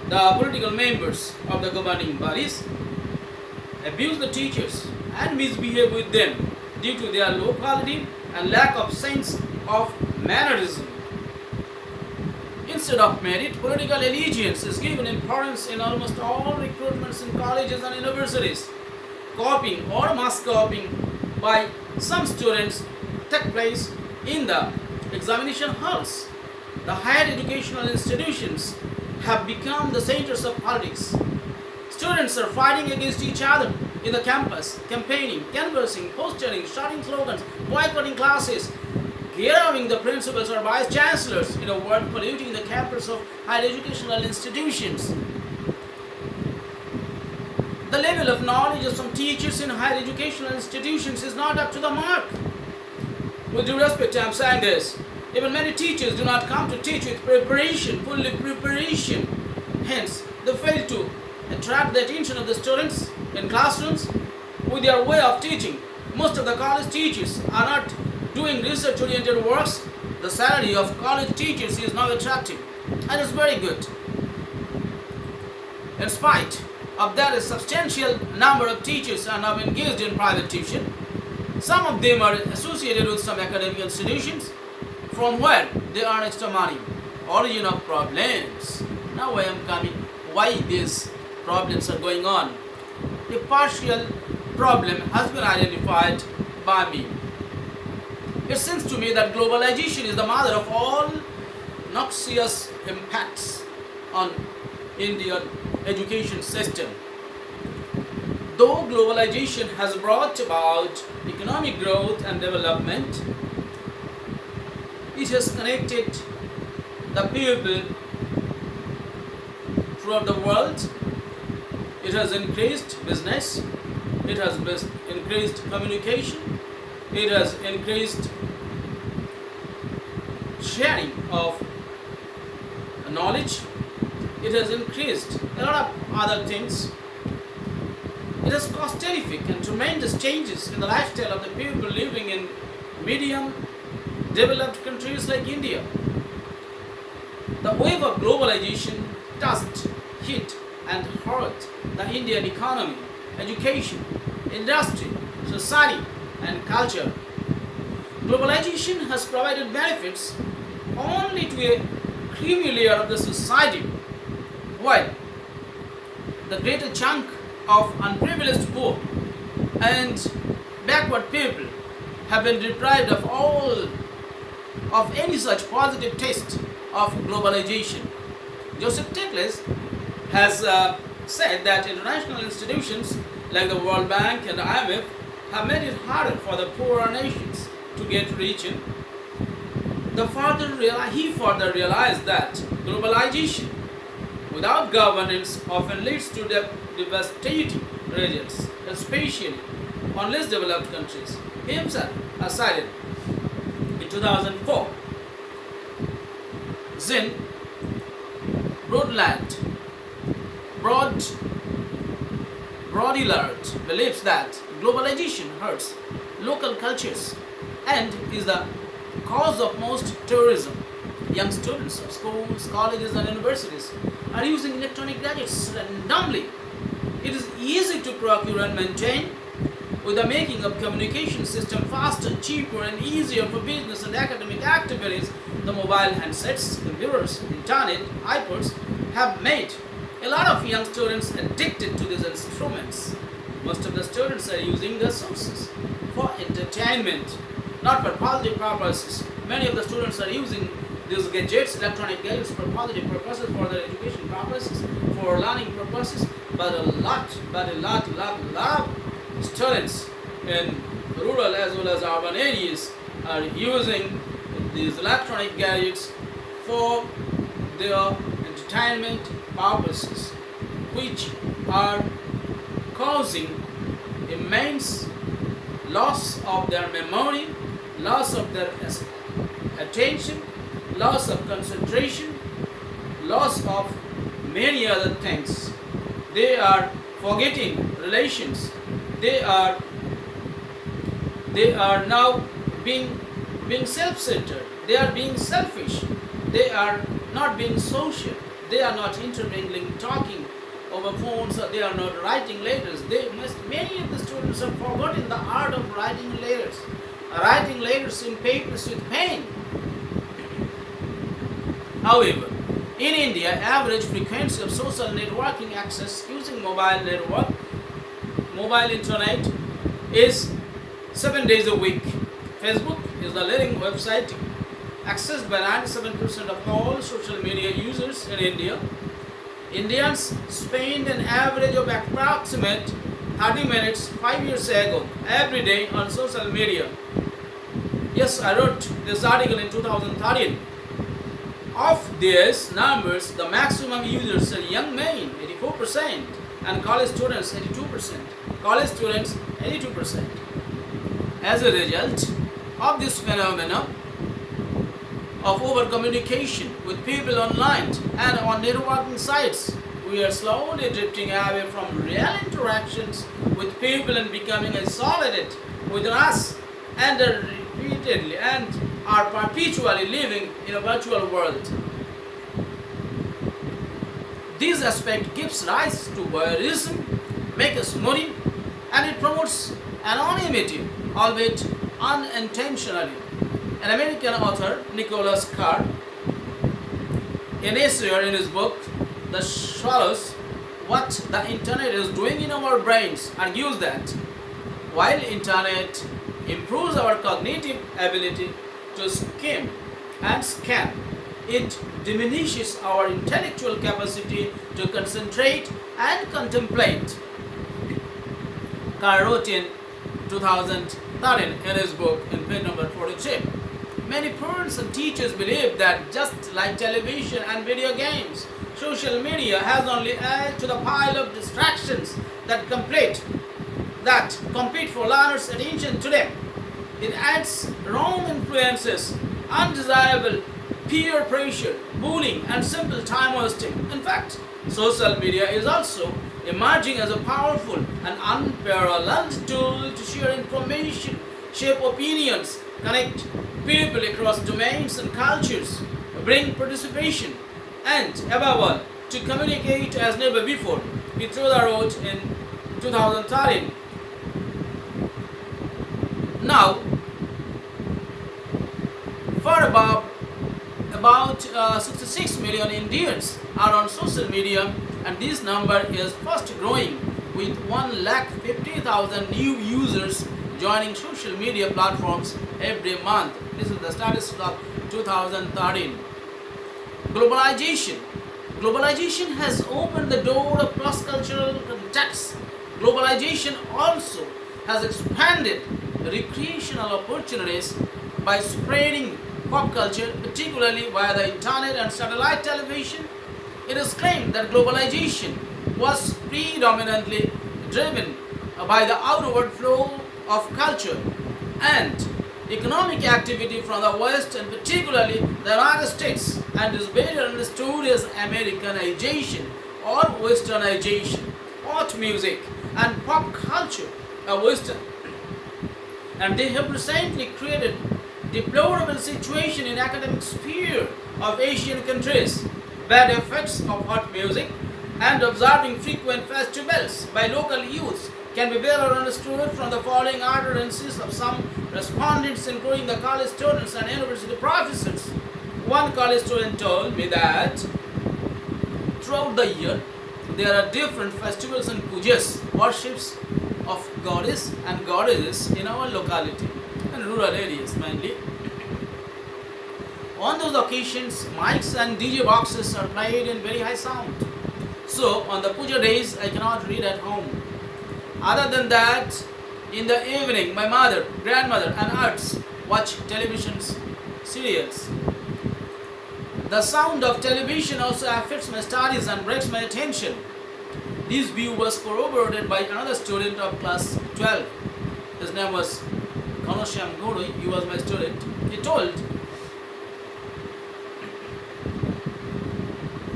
The political members of the governing bodies abuse the teachers and misbehave with them due to their low quality and lack of sense of mannerism. Instead of merit, political allegiance is given importance in almost all recruitments in colleges and universities. Copying or mass copying by some students take place in the examination halls. The higher educational institutions have become the centers of politics. Students are fighting against each other in the campus, campaigning, canvassing, postering, shouting slogans, boycotting classes, hearing the principals or vice chancellors, in a word, polluting the campus of higher educational institutions. The level of knowledge of some teachers in higher educational institutions is not up to the mark. With due respect, I am saying this. Even many teachers do not come to teach with preparation, fully preparation. Hence, they fail to attract the attention of the students in classrooms with their way of teaching. Most of the college teachers are not doing research-oriented works. The salary of college teachers is now attractive and is very good. In spite of that, a substantial number of teachers are now engaged in private tuition. Some of them are associated with some academic institutions from where they earn extra money. Origin of problems. Now I am coming. Why these problems are going on? A partial problem has been identified by me. It seems to me that globalization is the mother of all noxious impacts on Indian education system. Though globalization has brought about economic growth and development, it has connected the people throughout the world. It has increased business, it has increased communication, it has increased sharing of knowledge, it has increased a lot of other things. It has caused terrific and tremendous changes in the lifestyle of the people living in medium developed countries like India. The wave of globalization touched, hit and hurt the Indian economy, education, industry, society and culture. Globalization has provided benefits only to a creamy layer of the society, while the greater chunk of unprivileged poor and backward people have been deprived of any such positive taste of globalization. Joseph Stiglitz has said that international institutions like the World Bank and the IMF have made it harder for the poorer nations to get rich in. He further realized that globalization without governance often leads to devastating results, especially on less developed countries. He himself has cited in 2004 Zin Broadillard believes that globalization hurts local cultures and is the cause of most terrorism. Young students of schools, colleges and universities are using electronic gadgets randomly. It is easy to procure and maintain, with the making of communication system faster, cheaper and easier for business and academic activities. The mobile handsets, computers, internet, iPods have made a lot of young students addicted to these instruments. Most of the students are using the sources for entertainment, not for positive purposes. Many of the students are using these gadgets, electronic gadgets, for positive purposes, for their education purposes, for learning purposes, but a lot of students in rural as well as urban areas are using these electronic gadgets for their entertainment purposes, which are causing immense loss of their memory, loss of their attention, loss of concentration, loss of many other things. They are forgetting relations. They are now being self-centered. They are being selfish. They are not being social. They are not intermingling, talking over phones, or they are not writing letters. Many of the students have forgotten the art of writing letters in papers with pen. However, in India, average frequency of social networking access using mobile internet is 7 days a week. Facebook is the leading website accessed by 97% of all social media users in India. Indians spend an average of approximate 30 minutes 5 years ago every day on social media. Yes, I wrote this article in 2013. Of these numbers, the maximum users are young men, 84%, and college students, 82%. College students, 82%. As a result of this phenomenon of over-communication with people online and on networking sites, we are slowly drifting away from real interactions with people and becoming isolated within us and are perpetually living in a virtual world. This aspect gives rise to voyeurism, makes us moody, and it promotes anonymity, albeit unintentionally. An American author, Nicholas Carr, an essayer in his book, The Swallows, What the Internet is Doing in Our Brains, argues that while Internet improves our cognitive ability to skim and scan, it diminishes our intellectual capacity to concentrate and contemplate. Carr wrote in 2013 in his book in page number 43. Many parents and teachers believe that just like television and video games, social media has only added to the pile of distractions that compete for learners' attention today. It adds wrong influences, undesirable peer pressure, bullying, and simple time wasting. In fact, social media is also emerging as a powerful and unparalleled tool to share information, shape opinions, connect people across domains and cultures, bring participation, and above all, to communicate as never before. Pitroda wrote in 2013. Now, for about 66 million Indians are on social media, and this number is fast growing with 150,000 new users joining social media platforms every month. This is the status of 2013. Globalization. Globalization has opened the door of cross-cultural contacts. Globalization also has expanded recreational opportunities by spreading pop culture, particularly via the internet and satellite television. It is claimed that globalization was predominantly driven by the outward flow of culture and economic activity from the West, and particularly the United States, and is better understood as Americanization or Westernization. Pop music and pop culture are Western, and they have recently created deplorable situation in academic sphere of Asian countries. Bad effects of hot music and observing frequent festivals by local youths can be better understood from the following utterances of some respondents, including the college students and university professors. One college student told me that throughout the year there are different festivals and pujas, worships of goddess and goddesses in our locality and rural areas mainly. On those occasions, mics and DJ boxes are played in very high sound. So, on the puja days, I cannot read at home. Other than that, in the evening, my mother, grandmother, and aunts watch television serials. The sound of television also affects my studies and breaks my attention. This view was corroborated by another student of class 12. His name was Ghanshyam Guru. He was my student. He told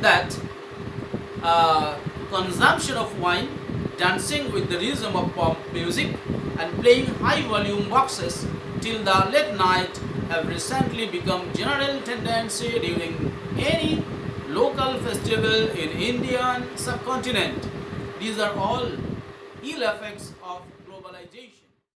that consumption of wine, dancing with the rhythm of pop music, and playing high volume boxes till the late night have recently become general tendency during any local festival in Indian subcontinent. These are all ill effects of globalization.